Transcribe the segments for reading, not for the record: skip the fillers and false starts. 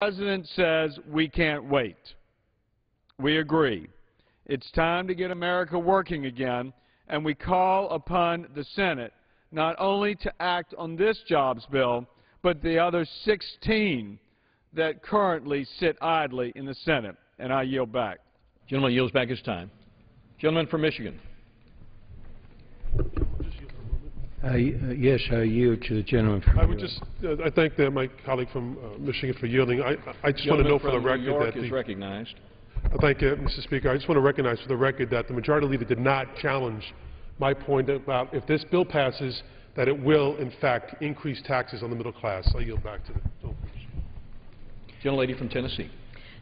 The President says we can't wait. We agree. It's time to get America working again, and we call upon the Senate not only to act on this jobs bill, but the other 16 that currently sit idly in the Senate. And I yield back. Gentleman yields back his time. Gentleman from Michigan. Yes, I yield to the gentleman from I would just, I thank my colleague from Michigan for yielding. I just want to know for the record that New York is recognized. Thank you, Mr. Speaker. I just want to recognize for the record that the Majority Leader did not challenge my point about if this bill passes, that it will, in fact, increase taxes on the middle class. I yield back to the Gentlelady from Tennessee.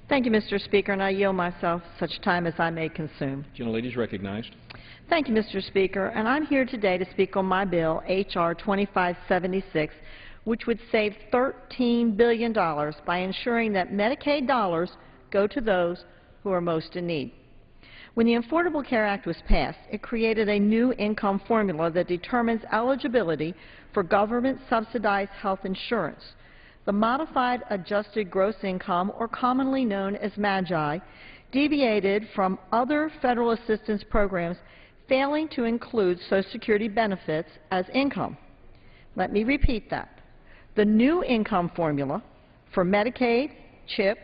Thank you, Mr. Speaker, and I yield myself such time as I may consume. Gentlelady is recognized. Thank you, Mr. Speaker, and I'm here today to speak on my bill, H.R. 2576, which would save $13 billion by ensuring that Medicaid dollars go to those who are most in need. When the Affordable Care Act was passed, it created a new income formula that determines eligibility for government-subsidized health insurance. The Modified Adjusted Gross Income, or commonly known as MAGI, deviated from other federal assistance programs, failing to include Social Security benefits as income. Let me repeat that. The new income formula for Medicaid, CHIP,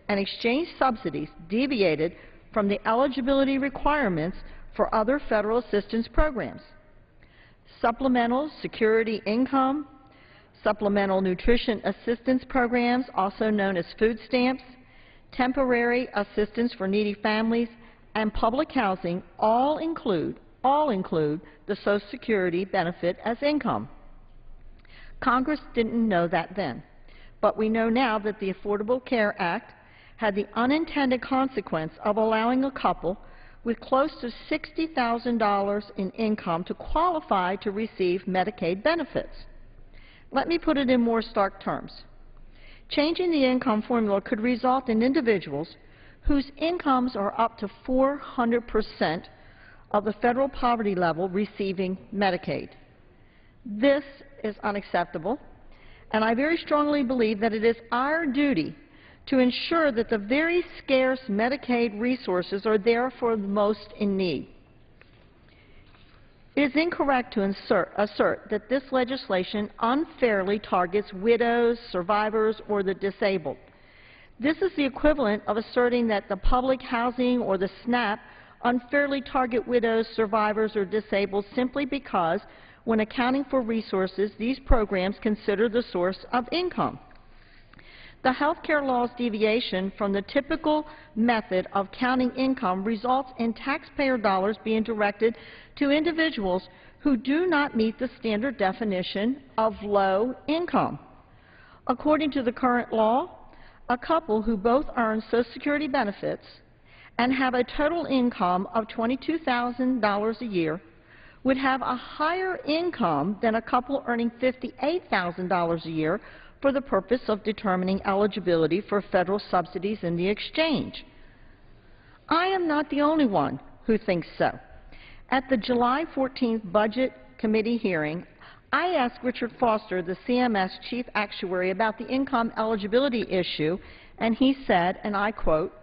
and exchange subsidies deviated from the eligibility requirements for other federal assistance programs. Supplemental Security Income, Supplemental Nutrition Assistance Programs, also known as food stamps, temporary assistance for needy families, and public housing all include the Social Security benefit as income. Congress didn't know that then, but we know now that the Affordable Care Act had the unintended consequence of allowing a couple with close to $60,000 in income to qualify to receive Medicaid benefits. Let me put it in more stark terms. Changing the income formula could result in individuals whose incomes are up to 400% of the federal poverty level receiving Medicaid. This is unacceptable, and I very strongly believe that it is our duty to ensure that the very scarce Medicaid resources are there for the most in need. It is incorrect to assert that this legislation unfairly targets widows, survivors, or the disabled. This is the equivalent of asserting that the public housing or the SNAP unfairly target widows, survivors, or disabled simply because, when accounting for resources, these programs consider the source of income. The health care law's deviation from the typical method of counting income results in taxpayer dollars being directed to individuals who do not meet the standard definition of low income. According to the current law, a couple who both earn Social Security benefits and have a total income of $22,000 a year would have a higher income than a couple earning $58,000 a year for the purpose of determining eligibility for federal subsidies in the exchange. I am not the only one who thinks so. At the July 14th Budget Committee hearing, I asked Richard Foster, the CMS Chief Actuary, about the income eligibility issue, and he said, and I quote,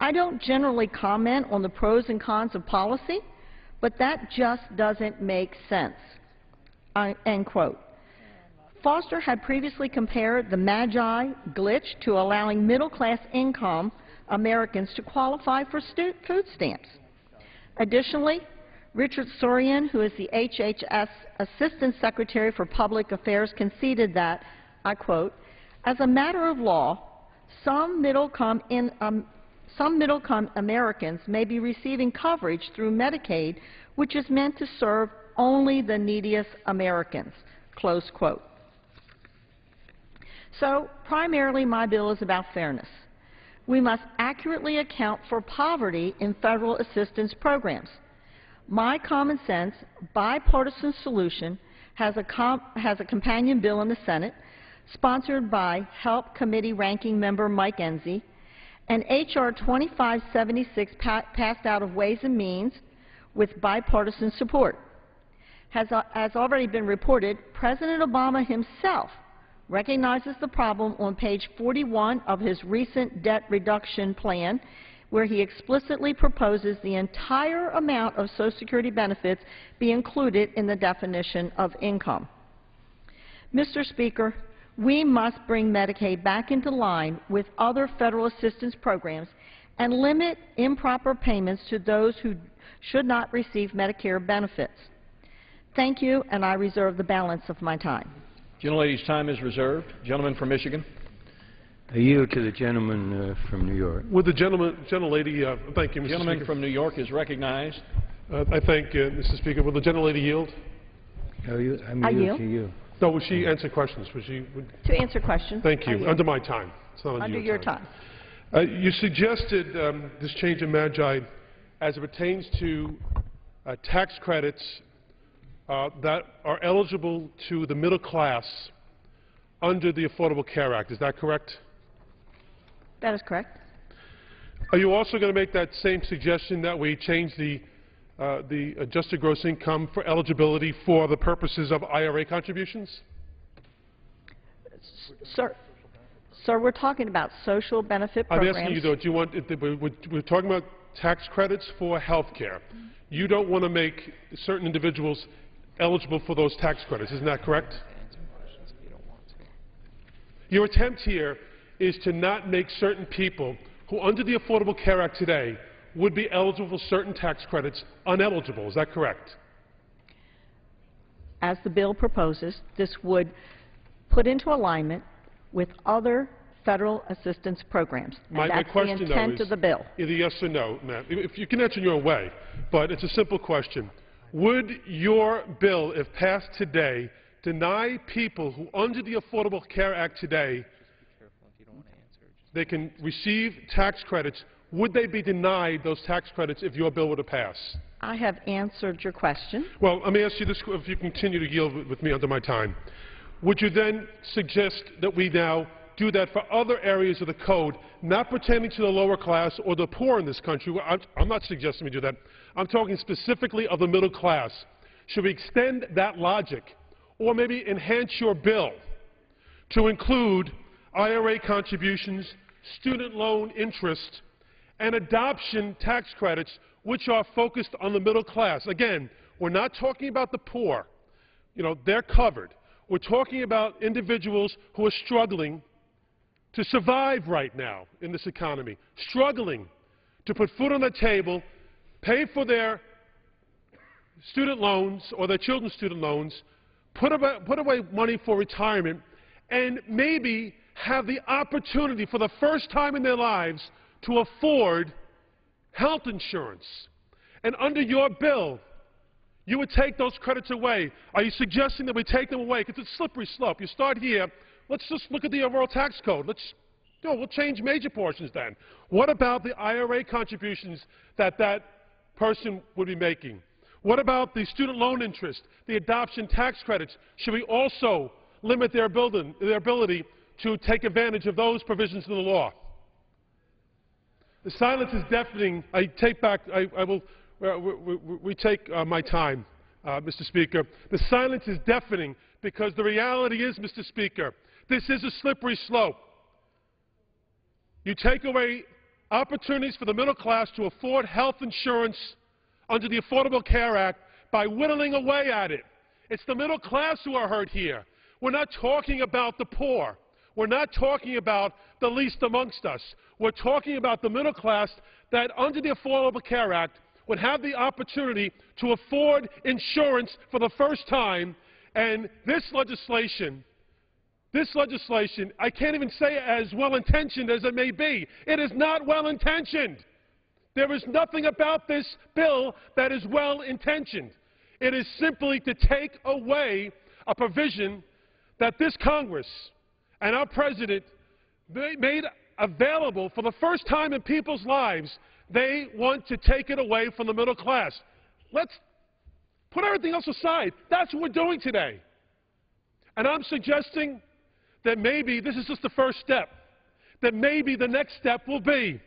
"I don't generally comment on the pros and cons of policy, but that just doesn't make sense," end quote. Foster had previously compared the MAGI glitch to allowing middle-class income Americans to qualify for food stamps. Additionally, Richard Sorian, who is the HHS Assistant Secretary for Public Affairs, conceded that, I quote, "As a matter of law, some middle-income Americans may be receiving coverage through Medicaid, which is meant to serve only the neediest Americans," close quote. So, primarily, my bill is about fairness. We must accurately account for poverty in federal assistance programs. My common sense, bipartisan solution has a companion bill in the Senate, sponsored by HELP Committee Ranking Member Mike Enzi, and H.R. 2576 passed out of Ways and Means with bipartisan support. As already been reported, President Obama himself recognizes the problem on page 41 of his recent debt reduction plan, where he explicitly proposes the entire amount of Social Security benefits be included in the definition of income. Mr. Speaker, we must bring Medicaid back into line with other federal assistance programs and limit improper payments to those who should not receive Medicare benefits. Thank you, and I reserve the balance of my time. Gentlelady's time is reserved. Gentleman from Michigan. I yield to the gentleman from New York. Would the gentlelady, thank you, Mr. Gentleman Speaker. from New York is recognized. I thank Mr. Speaker. Will the gentlelady yield? I yield. yield to you. No, will she answer questions? To answer questions. Thank you. I yield. Under my time. It's not Under your time. You suggested this change in Magi as it pertains to tax credits that are eligible to the middle class under the Affordable Care Act. Is that correct? That is correct. Are you also going to make that same suggestion that we change the adjusted gross income for eligibility for the purposes of IRA contributions? Sir, we're talking about social benefit programs. I'm asking you, though, do you want, we're talking about tax credits for health care. You don't want to make certain individuals eligible for those tax credits. Isn't that correct? Your attempt here is to not make certain people who, under the Affordable Care Act today, would be eligible for certain tax credits uneligible. Is that correct? As the bill proposes, this would put into alignment with other federal assistance programs. And that's the intent of the bill. Either yes or no, ma'am. If you can answer in your own way, but it's a simple question. Would your bill, if passed today, deny people who, under the Affordable Care Act today, they can receive tax credits? Would they be denied those tax credits if your bill were to pass? I have answered your question. Well, let me ask you this, if you continue to yield with me under my time. Would you then suggest that we now do that for other areas of the code, not pertaining to the lower class or the poor in this country? I'm not suggesting we do that. I'm talking specifically of the middle class. Should we extend that logic, or maybe enhance your bill to include IRA contributions, student loan interest, and adoption tax credits, which are focused on the middle class? Again, we're not talking about the poor. You know, they're covered. We're talking about individuals who are struggling to survive right now in this economy, struggling to put food on the table, pay for their student loans or their children's student loans, put away money for retirement, and maybe have the opportunity for the first time in their lives to afford health insurance. And under your bill, you would take those credits away. Are you suggesting that we take them away? Because it's a slippery slope. You start here. Let's just look at the overall tax code. We'll change major portions then. What about the IRA contributions that that person would be making? What about the student loan interest, the adoption tax credits? Should we also limit their ability to take advantage of those provisions in the law? The silence is deafening. I take back, I will retake my time, Mr. Speaker. The silence is deafening because the reality is, Mr. Speaker, this is a slippery slope. You take away opportunities for the middle class to afford health insurance under the Affordable Care Act by whittling away at it. It's the middle class who are hurt here. We're not talking about the poor. We're not talking about the least amongst us. We're talking about the middle class that under the Affordable Care Act would have the opportunity to afford insurance for the first time. And this legislation, I can't even say as well-intentioned as it may be. It is not well-intentioned. There is nothing about this bill that is well-intentioned. It is simply to take away a provision that this Congress and our President made available for the first time in people's lives. They want to take it away from the middle class. Let's put everything else aside. That's what we're doing today. And I'm suggesting that maybe this is just the first step, that maybe the next step will be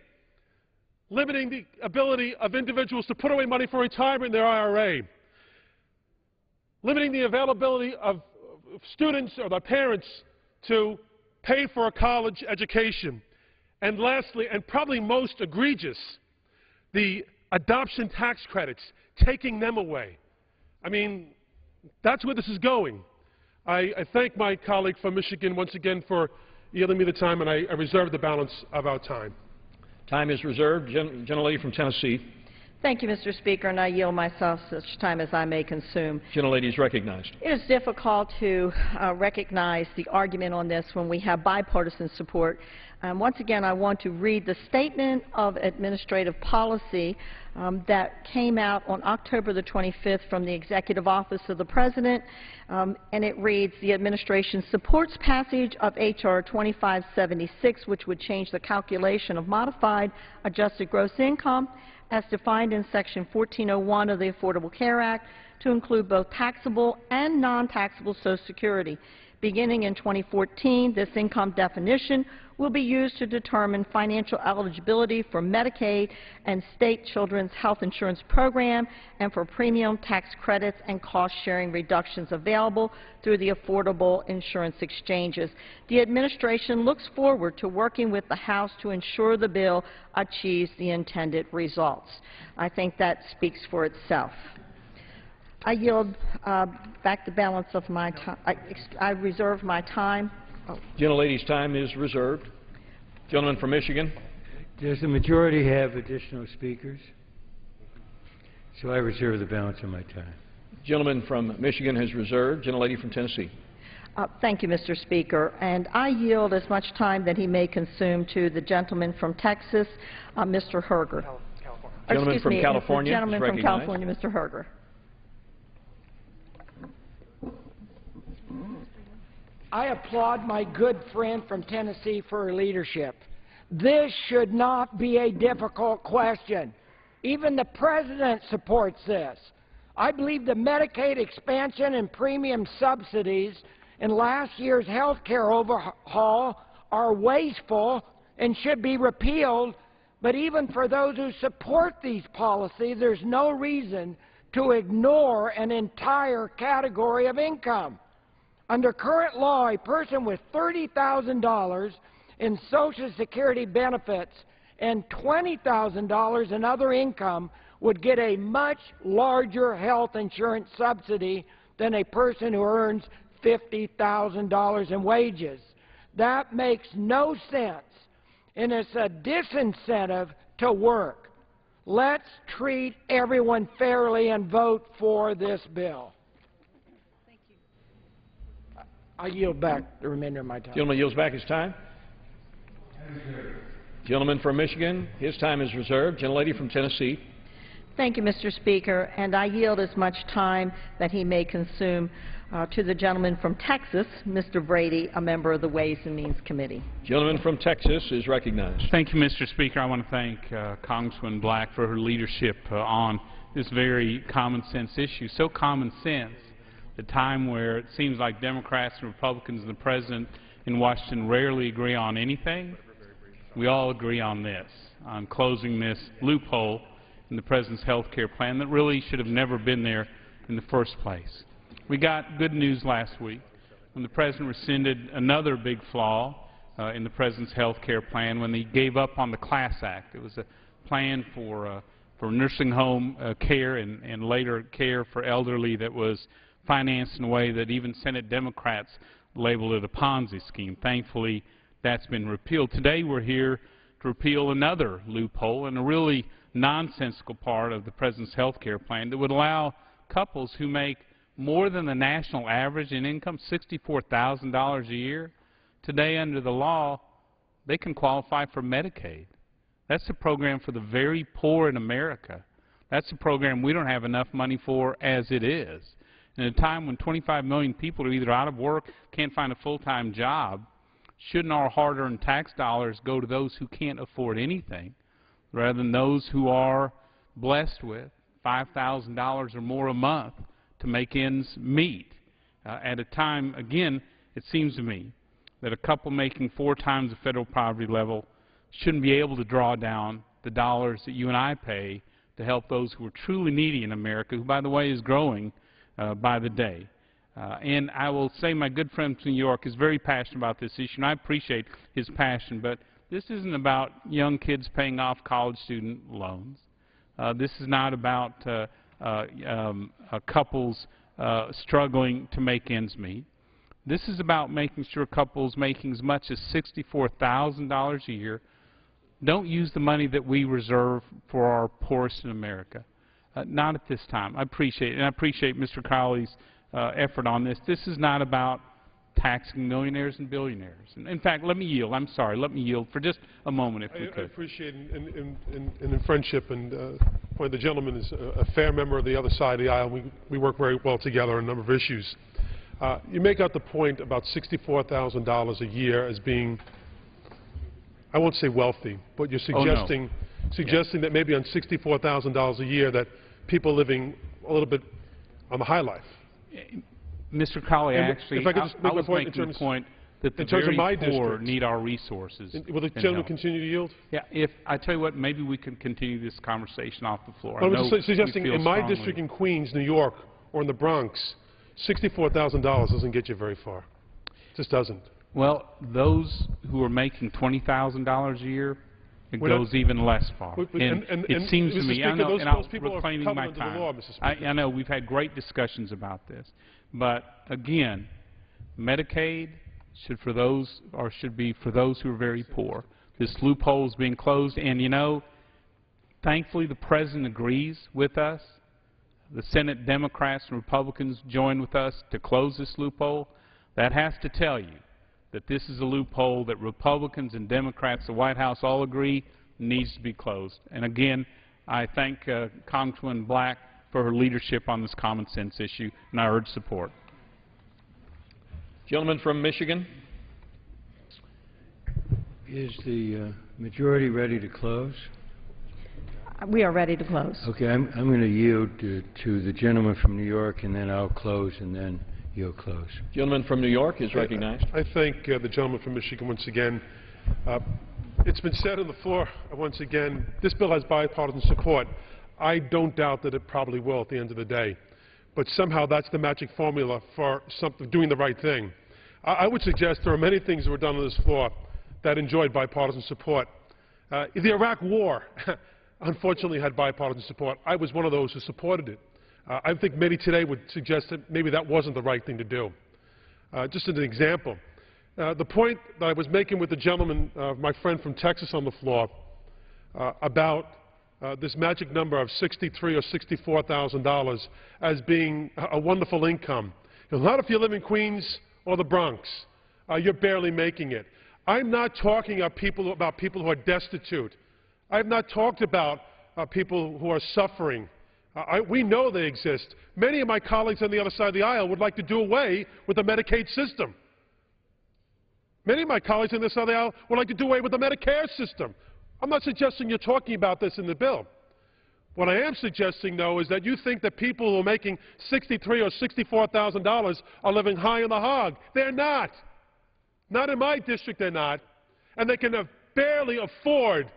limiting the ability of individuals to put away money for retirement in their IRA, limiting the availability of students or their parents to pay for a college education. And lastly, and probably most egregious, the adoption tax credits, taking them away. I mean, that's where this is going. I thank my colleague from Michigan once again for yielding me the time, and I reserve the balance of our time. Time is reserved. Gentlelady from Tennessee. Thank you, Mr. Speaker, and I yield myself such time as I may consume. Gentlelady is recognized. It is difficult to recognize the argument on this when we have bipartisan support. Once again, I want to read the Statement of Administrative Policy that came out on October the 25th from the Executive Office of the President, and it reads, the administration supports passage of H.R. 2576, which would change the calculation of modified adjusted gross income as defined in Section 1401 of the Affordable Care Act to include both taxable and non-taxable Social Security. Beginning in 2014, this income definition will be used to determine financial eligibility for Medicaid and state children's health insurance program and for premium tax credits and cost-sharing reductions available through the affordable insurance exchanges. The administration looks forward to working with the House to ensure the bill achieves the intended results. I think that speaks for itself. I yield back the balance of my time. I reserve my time. Oh. Gentlelady's time is reserved. Gentleman from Michigan. Does the majority have additional speakers? So I reserve the balance of my time. Gentleman from Michigan has reserved. Gentlelady from Tennessee. Thank you, Mr. Speaker. And I yield as much time that he may consume to the gentleman from Texas, Mr. Herger. Gentleman from California. The gentleman from California, Mr. Herger. I applaud my good friend from Tennessee for her leadership. This should not be a difficult question. Even the President supports this. I believe the Medicaid expansion and premium subsidies in last year's health care overhaul are wasteful and should be repealed, but even for those who support these policies, there's no reason to ignore an entire category of income. Under current law, a person with $30,000 in Social Security benefits and $20,000 in other income would get a much larger health insurance subsidy than a person who earns $50,000 in wages. That makes no sense, and it's a disincentive to work. Let's treat everyone fairly and vote for this bill. I yield back the remainder of my time. Gentleman yields back his time. Gentleman from Michigan, his time is reserved. Gentlelady from Tennessee. Thank you, Mr. Speaker, and I yield as much time that he may consume to the gentleman from Texas, Mr. Brady, a member of the Ways and Means Committee. Gentleman from Texas is recognized. Thank you, Mr. Speaker. I want to thank Congresswoman Black for her leadership on this very common sense issue. So common sense, the time where it seems like Democrats and Republicans and the President in Washington rarely agree on anything. We all agree on this, on closing this loophole in the President's health care plan that really should have never been there in the first place. We got good news last week when the President rescinded another big flaw in the President's health care plan when he gave up on the Class Act. It was a plan for nursing home care and later care for elderly that was financed in a way that even Senate Democrats labeled it a Ponzi scheme. Thankfully, that's been repealed. Today we're here to repeal another loophole and a really nonsensical part of the President's health care plan that would allow couples who make more than the national average in income, $64,000 a year, today under the law, they can qualify for Medicaid. That's a program for the very poor in America. That's a program we don't have enough money for as it is. In a time when 25 million people are either out of work, can't find a full-time job, shouldn't our hard-earned tax dollars go to those who can't afford anything rather than those who are blessed with $5,000 or more a month to make ends meet? At a time, again, it seems to me that a couple making 4 times the federal poverty level shouldn't be able to draw down the dollars that you and I pay to help those who are truly needy in America, who, by the way, is growing by the day. And I will say my good friend from New York is very passionate about this issue, and I appreciate his passion, but this isn't about young kids paying off college student loans. This is not about couples struggling to make ends meet. This is about making sure couples making as much as $64,000 a year don't use the money that we reserve for our poorest in America. Not at this time. I appreciate it, and I appreciate Mr. Crowley's effort on this. This is not about taxing millionaires and billionaires. In fact, let me yield. I'm sorry. Let me yield for just a moment, if we could. I appreciate in friendship, and the gentleman is a fair member of the other side of the aisle. We work very well together on a number of issues. You make out the point about $64,000 a year as being, I won't say wealthy, but you're suggesting, that maybe on $64,000 a year that people living a little bit on the high life. Mr. Crowley, actually, I was making the point that the very poor need our resources. Will the gentleman continue to yield? Yeah, I tell you what, maybe we can continue this conversation off the floor. I was just suggesting in my district in Queens, New York, or in the Bronx, $64,000 doesn't get you very far. It just doesn't. Well, those who are making $20,000 a year, it goes even less far. It seems to me, I know, and I'm reclaiming my time. I know we've had great discussions about this, but again, Medicaid should be for those who are very poor. This loophole is being closed, and you know, thankfully the President agrees with us. The Senate Democrats and Republicans join with us to close this loophole. That has to tell you that this is a loophole that Republicans and Democrats, the White House all agree needs to be closed. And again, I thank Congresswoman Black for her leadership on this common sense issue, and I urge support. Gentleman from Michigan. Is the majority ready to close? We are ready to close. Okay, I'm going to yield to the gentleman from New York, and then I'll close, and then you'll close. Gentleman from New York is recognized. I thank the gentleman from Michigan once again. It's been said on the floor once again, this bill has bipartisan support. I don't doubt that it probably will at the end of the day. But somehow that's the magic formula for doing the right thing. I would suggest there are many things that were done on this floor that enjoyed bipartisan support. The Iraq War unfortunately had bipartisan support. I was one of those who supported it. I think many today would suggest that maybe that wasn't the right thing to do. Just as an example, the point that I was making with the gentleman, my friend from Texas on the floor, about this magic number of $63,000 or $64,000 as being a wonderful income. Not if you live in Queens or the Bronx. You're barely making it. I'm not talking about people who are destitute. I have not talked about people who are suffering. We know they exist. Many of my colleagues on the other side of the aisle would like to do away with the Medicaid system. Many of my colleagues on this side of the aisle would like to do away with the Medicare system. I'm not suggesting you're talking about this in the bill. What I am suggesting, though, is that you think that people who are making $63,000 or $64,000 are living high on the hog. They're not. Not in my district, they're not. And they can barely afford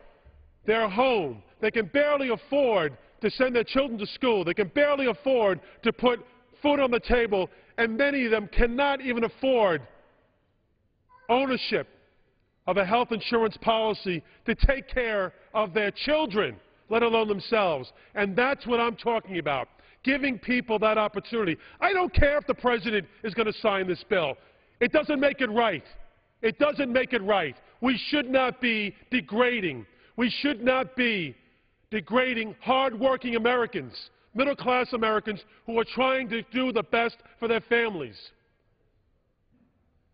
their home. They can barely afford to send their children to school. They can barely afford to put food on the table, and many of them cannot even afford ownership of a health insurance policy to take care of their children, let alone themselves. And that's what I'm talking about, giving people that opportunity. I don't care if the President is going to sign this bill. It doesn't make it right. It doesn't make it right. We should not be degrading. We should not be degrading hard-working Americans, middle-class Americans who are trying to do the best for their families.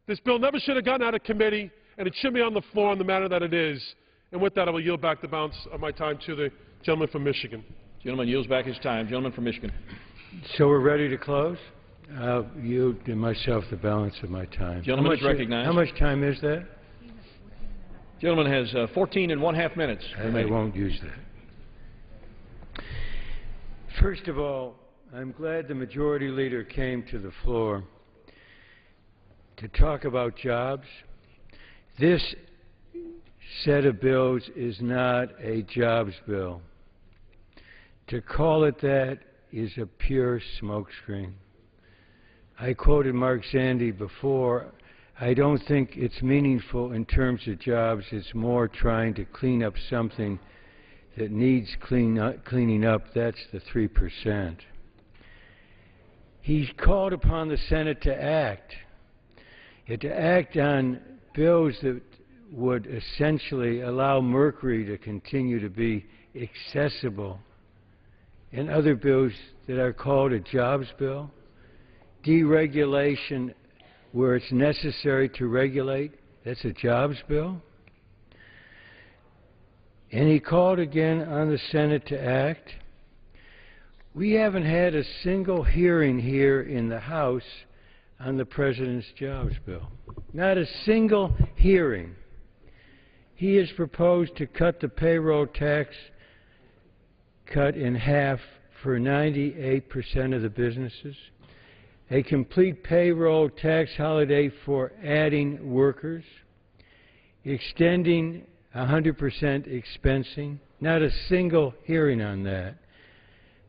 This bill never should have gotten out of committee, and it should be on the floor in the manner that it is. And with that, I will yield back the balance of my time to the gentleman from Michigan. Gentleman yields back his time. Gentleman from Michigan. So we're ready to close? I'll yield to myself the balance of my time. Gentleman is recognized. How much time is that? Gentleman has 14½ minutes. I won't use that. First of all, I'm glad the majority leader came to the floor to talk about jobs. This set of bills is not a jobs bill. To call it that is a pure smokescreen. I quoted Mark Zandi before. I don't think it's meaningful in terms of jobs. It's more trying to clean up something that needs cleaning up. That's the 3%. He's called upon the Senate to act on bills that would essentially allow mercury to continue to be accessible, and other bills that are called a jobs bill, deregulation where it's necessary to regulate, that's a jobs bill. And he called again on the Senate to act. We haven't had a single hearing here in the House on the President's jobs bill. Not a single hearing. He has proposed to cut the payroll tax cut in half for 98% of the businesses, a complete payroll tax holiday for adding workers, extending 100% expensing, not a single hearing on that,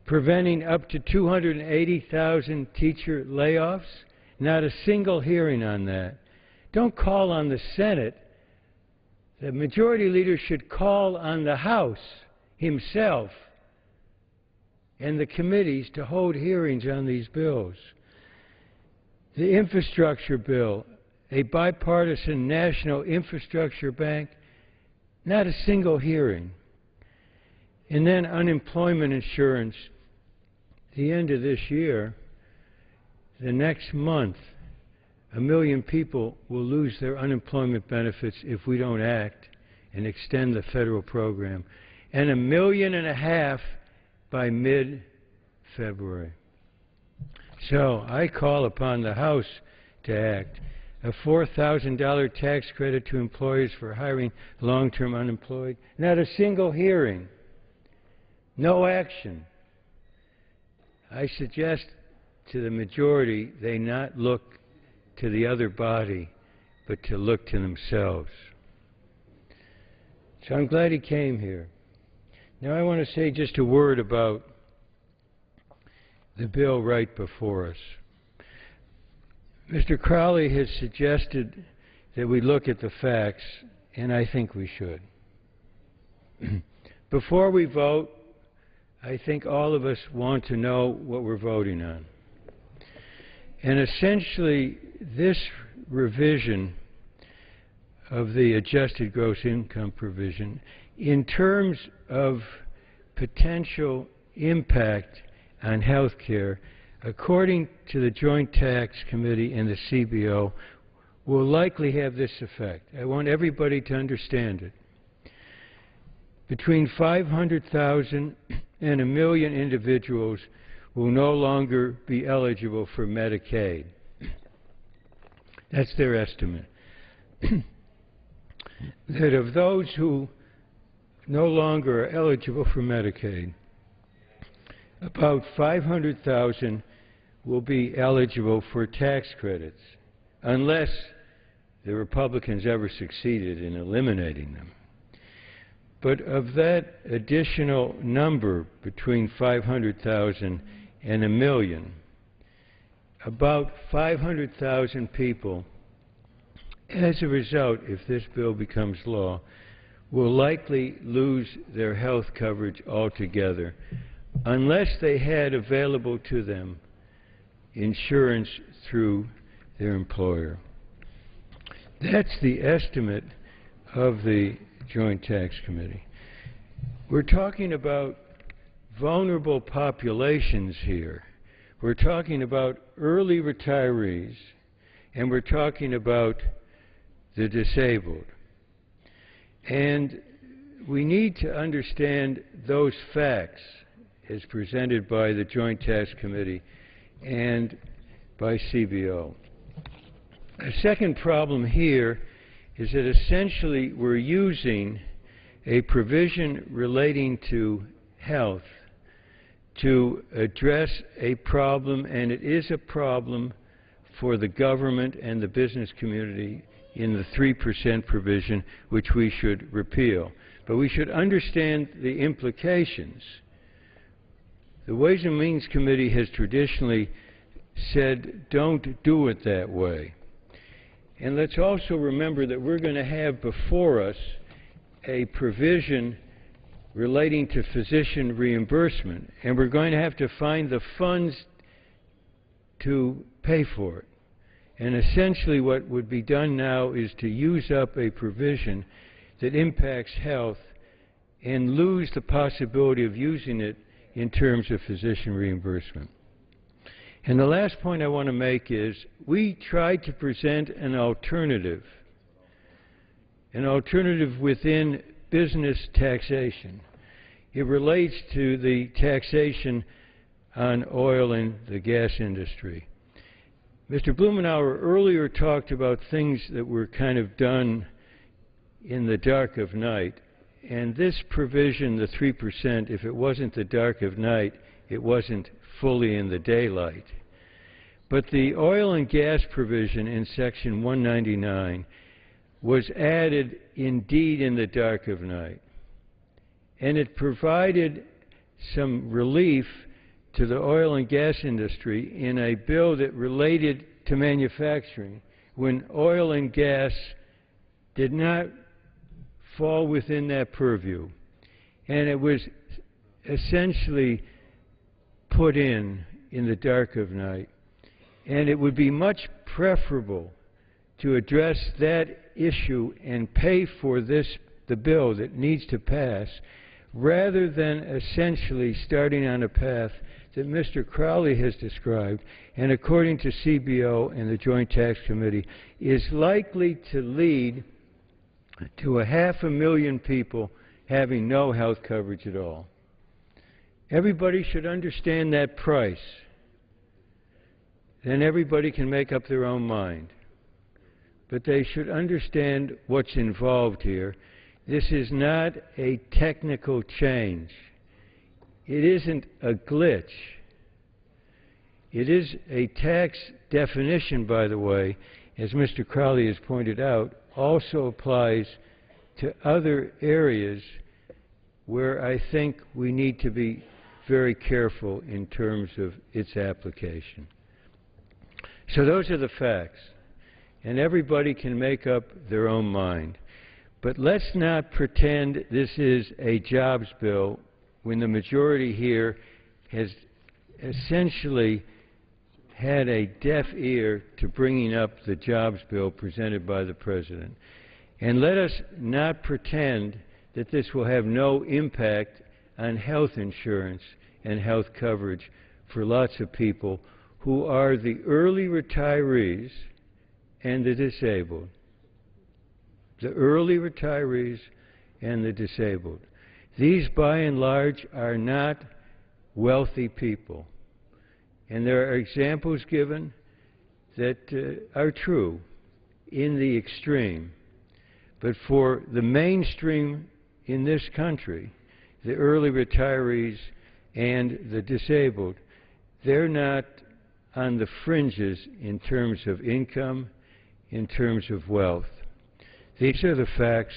preventing up to 280,000 teacher layoffs, not a single hearing on that. Don't call on the Senate. The Majority Leader should call on the House himself and the committees to hold hearings on these bills. The infrastructure bill, a bipartisan national infrastructure bank, not a single hearing. And then unemployment insurance, the end of this year, the next month, 1 million people will lose their unemployment benefits if we don't act and extend the federal program, and 1.5 million by mid-February. So I call upon the House to act. A $4,000 tax credit to employers for hiring long-term unemployed. Not a single hearing. No action. I suggest to the majority they not look to the other body, but to look to themselves. So I'm glad he came here. Now I want to say just a word about the bill right before us. Mr. Crowley has suggested that we look at the facts, and I think we should. Before we vote, I think all of us want to know what we're voting on. And essentially, this revision of the adjusted gross income provision, in terms of potential impact on health care, according to the Joint Tax Committee and the CBO, will likely have this effect. I want everybody to understand it. Between 500,000 and 1 million individuals will no longer be eligible for Medicaid. That's their estimate. That of those who no longer are eligible for Medicaid, about 500,000 will be eligible for tax credits, unless the Republicans ever succeeded in eliminating them. But of that additional number, between 500,000 and 1 million, about 500,000 people, as a result, if this bill becomes law, will likely lose their health coverage altogether, unless they had available to them insurance through their employer. That's the estimate of the Joint Tax Committee. We're talking about vulnerable populations here. We're talking about early retirees, and we're talking about the disabled. And we need to understand those facts as presented by the Joint Tax Committee and by CBO. A second problem here is that essentially we're using a provision relating to health to address a problem, and it is a problem for the government and the business community in the 3% provision, which we should repeal. But we should understand the implications. The Ways and Means Committee has traditionally said, don't do it that way. And let's also remember that we're going to have before us a provision relating to physician reimbursement, and we're going to have to find the funds to pay for it. And essentially what would be done now is to use up a provision that impacts health and lose the possibility of using it in terms of physician reimbursement. And the last point I want to make is we tried to present an alternative within business taxation. It relates to the taxation on oil and the gas industry. Mr. Blumenauer earlier talked about things that were kind of done in the dark of night. And this provision, the 3%, if it wasn't the dark of night, it wasn't fully in the daylight. But the oil and gas provision in Section 199 was added indeed in the dark of night. And it provided some relief to the oil and gas industry in a bill that related to manufacturing when oil and gas did not fall within that purview. And it was essentially put in the dark of night. And it would be much preferable to address that issue and pay for the bill that needs to pass, rather than essentially starting on a path that Mr. Crowley has described, and according to CBO and the Joint Tax Committee, is likely to lead to 500,000 people having no health coverage at all. Everybody should understand that price. Then everybody can make up their own mind. But they should understand what's involved here. This is not a technical change. It isn't a glitch. It is a tax definition, by the way, as Mr. Crowley has pointed out, also applies to other areas where I think we need to be very careful in terms of its application. So those are the facts, and everybody can make up their own mind. But let's not pretend this is a jobs bill when the majority here has essentially had a deaf ear to bringing up the jobs bill presented by the President. And let us not pretend that this will have no impact on health insurance and health coverage for lots of people who are the early retirees and the disabled. The early retirees and the disabled. These, by and large, are not wealthy people. And there are examples given that are true in the extreme. But for the mainstream in this country, the early retirees and the disabled, they're not on the fringes in terms of income, in terms of wealth. These are the facts,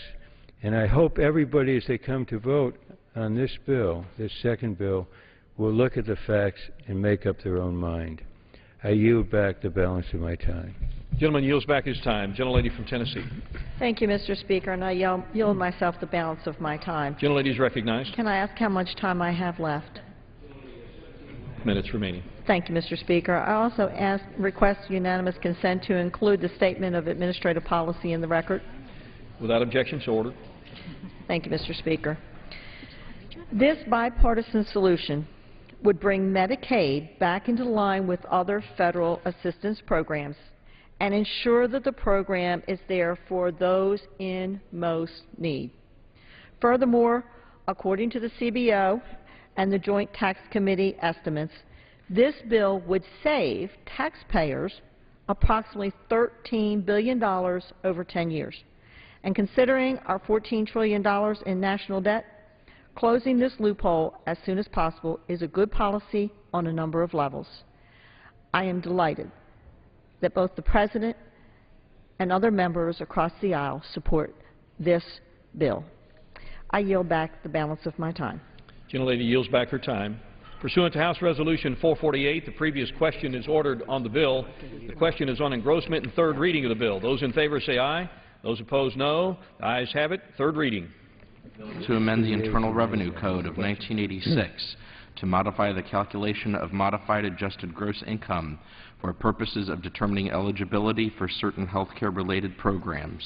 and I hope everybody, as they come to vote on this bill, this second bill, will look at the facts and make up their own mind. I yield back the balance of my time. Gentleman yields back his time. Gentlelady from Tennessee. Thank you, Mr. Speaker, and I yield myself the balance of my time. Gentlelady is recognized. Can I ask how much time I have left? Minutes remaining. Thank you, Mr. Speaker. I also request unanimous consent to include the statement of administrative policy in the record. Without objection, so ordered. Thank you, Mr. Speaker. This bipartisan solution would bring Medicaid back into line with other federal assistance programs and ensure that the program is there for those in most need. Furthermore, according to the CBO and the Joint Tax Committee estimates, this bill would save taxpayers approximately $13 billion over 10 years. And considering our $14 trillion in national debt, closing this loophole as soon as possible is a good policy on a number of levels. I am delighted that both the President and other members across the aisle support this bill. I yield back the balance of my time. Gentlelady yields back her time. Pursuant to House Resolution 448, the previous question is ordered on the bill. The question is on engrossment and third reading of the bill. Those in favor say aye. Those opposed, no. The ayes have it. Third reading. To amend the Internal Revenue Code of 1986 to modify the calculation of modified adjusted gross income for purposes of determining eligibility for certain healthcare-related programs.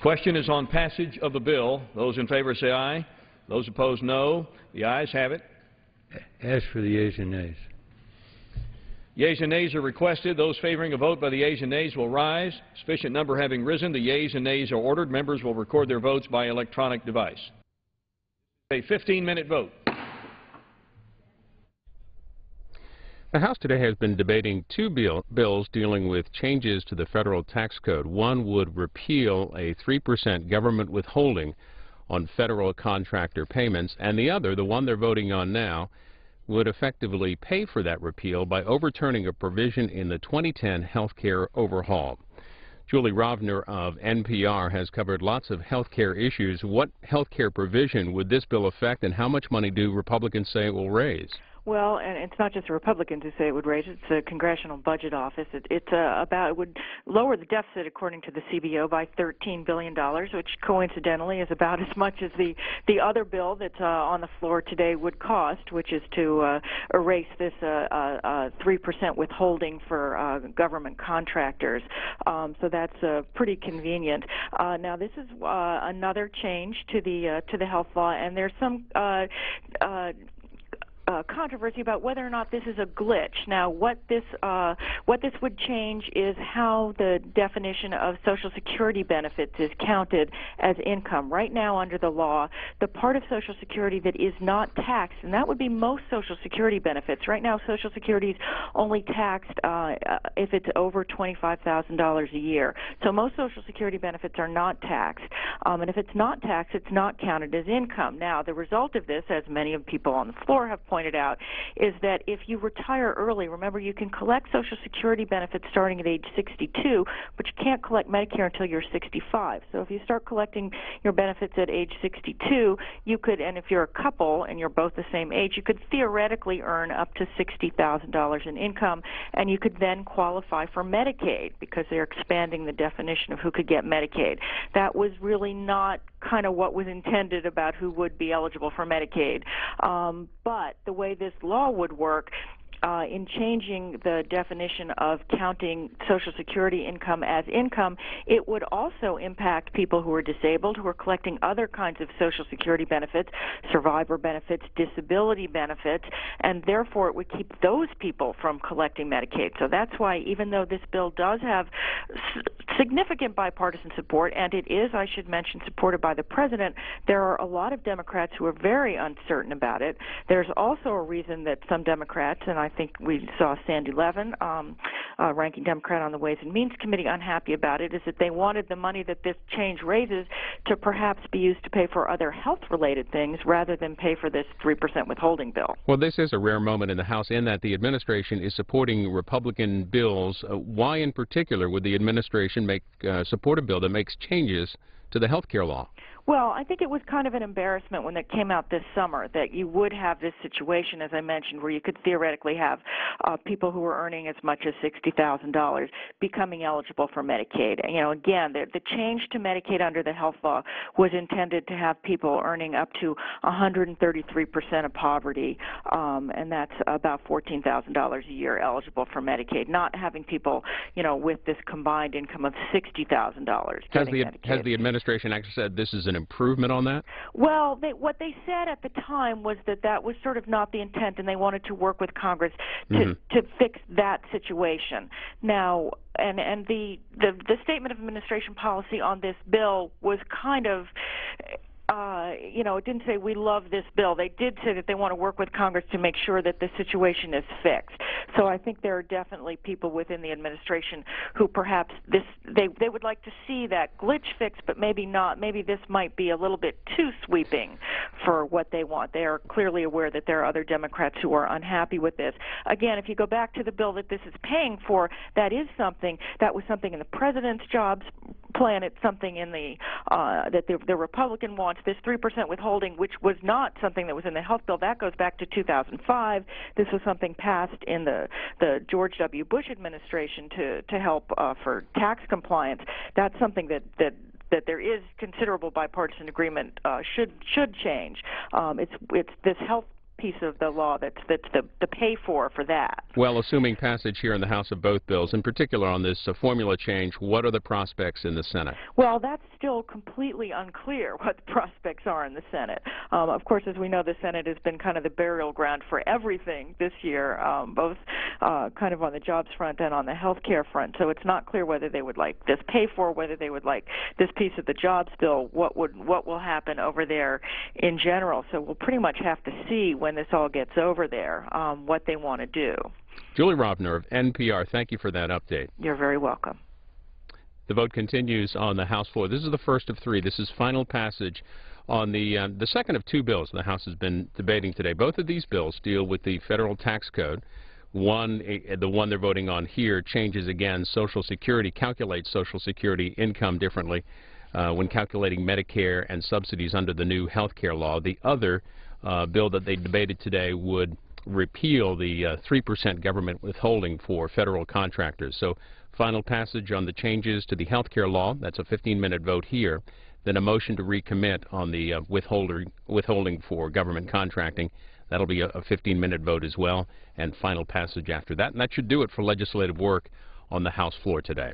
Question is on passage of the bill. Those in favor say aye. Those opposed, no. The ayes have it. Ask for the yeas and nays. Yeas and nays are requested. Those favoring a vote by the yeas and nays will rise. Sufficient number having risen, the yeas and nays are ordered. Members will record their votes by electronic device. A 15-minute vote. The House today has been debating two bills dealing with changes to the federal tax code. One would repeal a 3% government withholding on federal contractor payments, and the other, the one they're voting on now, would effectively pay for that repeal by overturning a provision in the 2010 health care overhaul. Julie Rovner of NPR has covered lots of health care issues. What health care provision would this bill affect, and how much money do Republicans say it will raise? Well, and it's not just the Republicans who say it would raise it. It's the Congressional Budget Office. It would lower the deficit, according to the CBO, by $13 billion, which coincidentally is about as much as the other bill that's on the floor today would cost, which is to erase this 3% withholding for government contractors. So that's pretty convenient. Now, this is another change to the health law, and there's some controversy about whether or not this is a glitch. Now, what this would change is how the definition of Social Security benefits is counted as income. Right now, under the law, the part of Social Security that is not taxed, and that would be most Social Security benefits. Right now, Social Security is only taxed if it's over $25,000 a year. So most Social Security benefits are not taxed, and if it's not taxed, it's not counted as income. Now, the result of this, as many of the people on the floor have pointed out, is that if you retire early, remember you can collect Social Security benefits starting at age 62, but you can't collect Medicare until you're 65. So if you start collecting your benefits at age 62, you could, and if you're a couple and you're both the same age, you could theoretically earn up to $60,000 in income, and you could then qualify for Medicaid because they're expanding the definition of who could get Medicaid. That was really not kind of what was intended about who would be eligible for Medicaid. But the way this law would work, in changing the definition of counting Social Security income as income, it would also impact people who are disabled, who are collecting other kinds of Social Security benefits, survivor benefits, disability benefits, and therefore it would keep those people from collecting Medicaid. So that's why, even though this bill does have significant bipartisan support, and it is, I should mention, supported by the President, there are a lot of Democrats who are very uncertain about it. There's also a reason that some Democrats, and I think we saw Sandy Levin, ranking Democrat on the Ways and Means Committee, unhappy about it, is that they wanted the money that this change raises to perhaps be used to pay for other health-related things rather than pay for this 3% withholding bill. Well, this is a rare moment in the House in that the administration is supporting Republican bills. Why in particular would the administration support a bill that makes changes to the health care law? Well, I think it was kind of an embarrassment when it came out this summer that you would have this situation, as I mentioned, where you could theoretically have people who were earning as much as $60,000 becoming eligible for Medicaid. And, you know, again, the change to Medicaid under the health law was intended to have people earning up to 133% of poverty, and that's about $14,000 a year eligible for Medicaid, not having people, you know, with this combined income of $60,000 getting Medicaid. Has the administration actually said this is an improvement on that? Well, what they said at the time was that that was sort of not the intent, and they wanted to work with Congress to fix that situation. Now, and the statement of administration policy on this bill was kind of, you know, it didn't say we love this bill. They did say that they want to work with Congress to make sure that the situation is fixed. So I think there are definitely people within the administration who perhaps they would like to see that glitch fixed, but maybe not. Maybe this might be a little bit too sweeping for what they want. They are clearly aware that there are other Democrats who are unhappy with this. Again, if you go back to the bill that this is paying for, that was something in the President's jobs plan. It's something in the that the Republican wants. This 3% withholding, which was not something that was in the health bill, that goes back to 2005. This was something passed in the George W. Bush administration to help for tax compliance. That's something that there is considerable bipartisan agreement should change. It's this health piece of the law that's the pay for that. Well, assuming passage here in the House of both bills, in particular on this formula change, what are the prospects in the Senate? Well, that's still completely unclear what the prospects are in the Senate. Of course, as we know, the Senate has been kind of the burial ground for everything this year, both kind of on the jobs front and on the health care front. So it's not clear whether they would like this pay for, whether they would like this piece of the jobs bill, what will happen over there in general. So we'll pretty much have to see when this all gets over there what they want to do. Julie Rovner of NPR, thank you for that update. You're very welcome. The vote continues on the House floor. This is the first of three. This is final passage on the second of two bills the House has been debating today. Both of these bills deal with the federal tax code. One, the one they're voting on here, changes again Social Security, calculates Social Security income differently when calculating Medicare and subsidies under the new health care law. The other bill that they debated today would repeal the 3% government withholding for federal contractors. So final passage on the changes to the health care law. That's a 15-minute vote here. Then a motion to recommit on the withholding for government contracting. That'll be a 15-minute vote as well, and final passage after that. And that should do it for legislative work on the House floor today.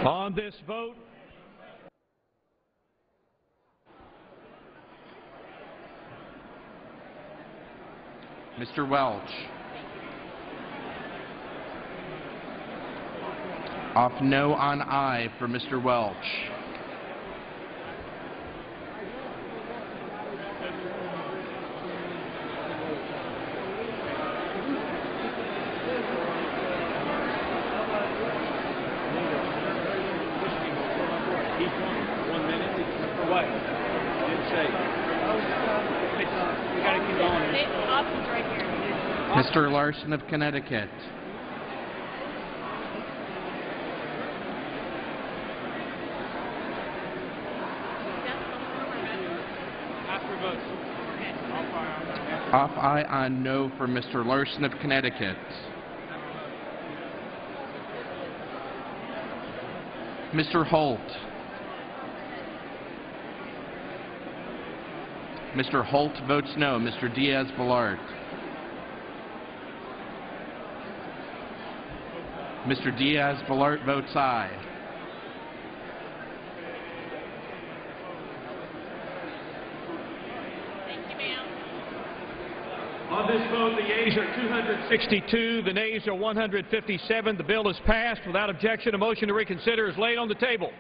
On this vote, Mr. Welch. Off no on aye for Mr. Welch. Mr. Larson of Connecticut. Off aye on no for Mr. Larson of Connecticut. Mr. Holt. Mr. Holt votes no. Mr. Diaz-Balart. Mr. Diaz-Balart votes aye. on this vote, the yeas are 262, the nays are 157. The bill is passed without objection. A motion to reconsider is laid on the table.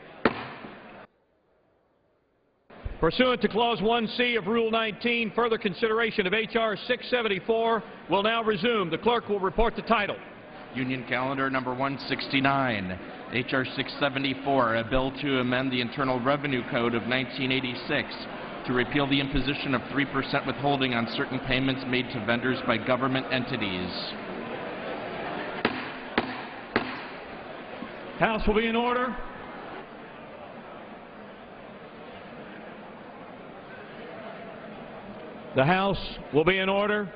Pursuant to Clause 1C of Rule 19, further consideration of H.R. 674 will now resume. The clerk will report the title. Union Calendar number 169, H.R. 674, a bill to amend the Internal Revenue Code of 1986 to repeal the imposition of 3% withholding on certain payments made to vendors by government entities. House will be in order. The House will be in order.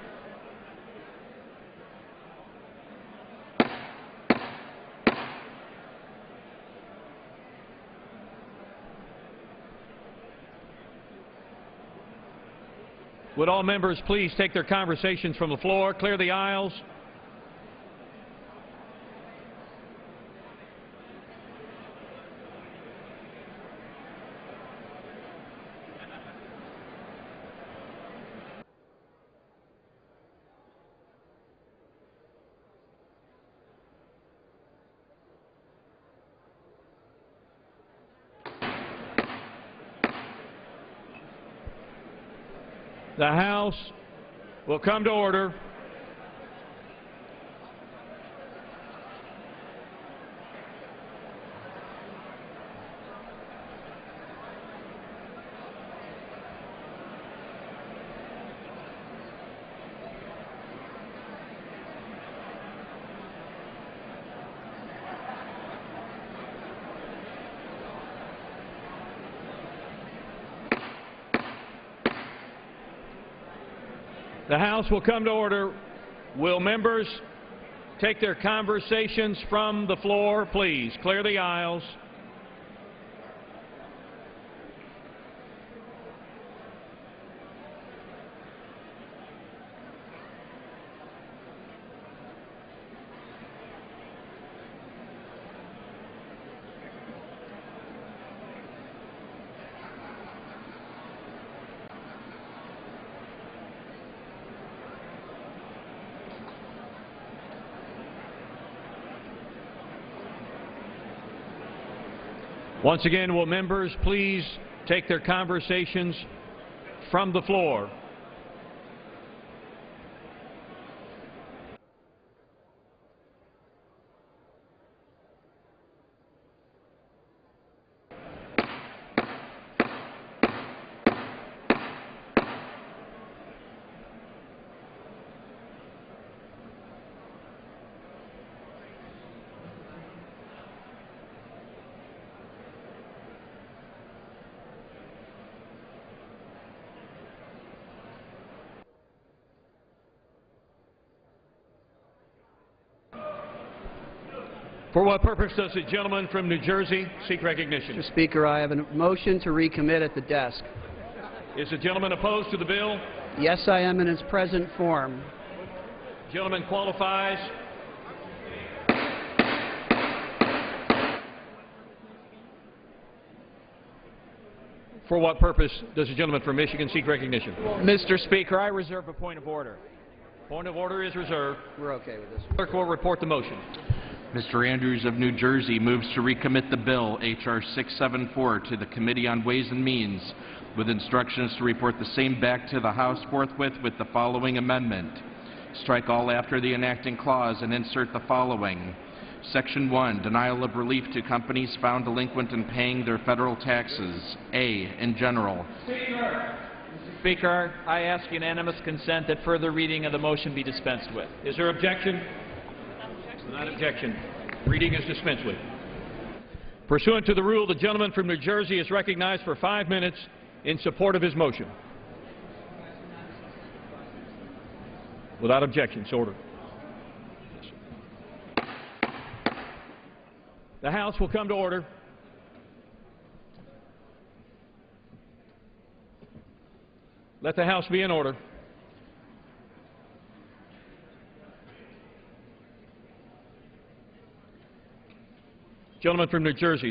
Would all members please take their conversations from the floor, clear the aisles. The House will come to order. The House will come to order. Will members take their conversations from the floor, please? Clear the aisles. Once again, will members please take their conversations from the floor? For what purpose does the gentleman from New Jersey seek recognition? Mr. Speaker, I have a motion to recommit at the desk. Is the gentleman opposed to the bill? Yes, I am in its present form. Gentleman qualifies. For what purpose does the gentleman from Michigan seek recognition? Mr. Speaker, I reserve a point of order. Point of order is reserved. We're okay with this. Clerk will report the motion. Mr. Andrews of New Jersey moves to recommit the bill, H.R. 674, to the Committee on Ways and Means, with instructions to report the same back to the House forthwith with the following amendment. Strike all after the enacting clause and insert the following. Section 1, denial of relief to companies found delinquent in paying their federal taxes. A, in general. Speaker, I ask unanimous consent that further reading of the motion be dispensed with. Is there objection? Without objection, reading is dispensed with. Pursuant to the rule, the gentleman from New Jersey is recognized for 5 minutes in support of his motion. Without objection, so ordered. The House will come to order. Let the House be in order. Gentleman from New Jersey.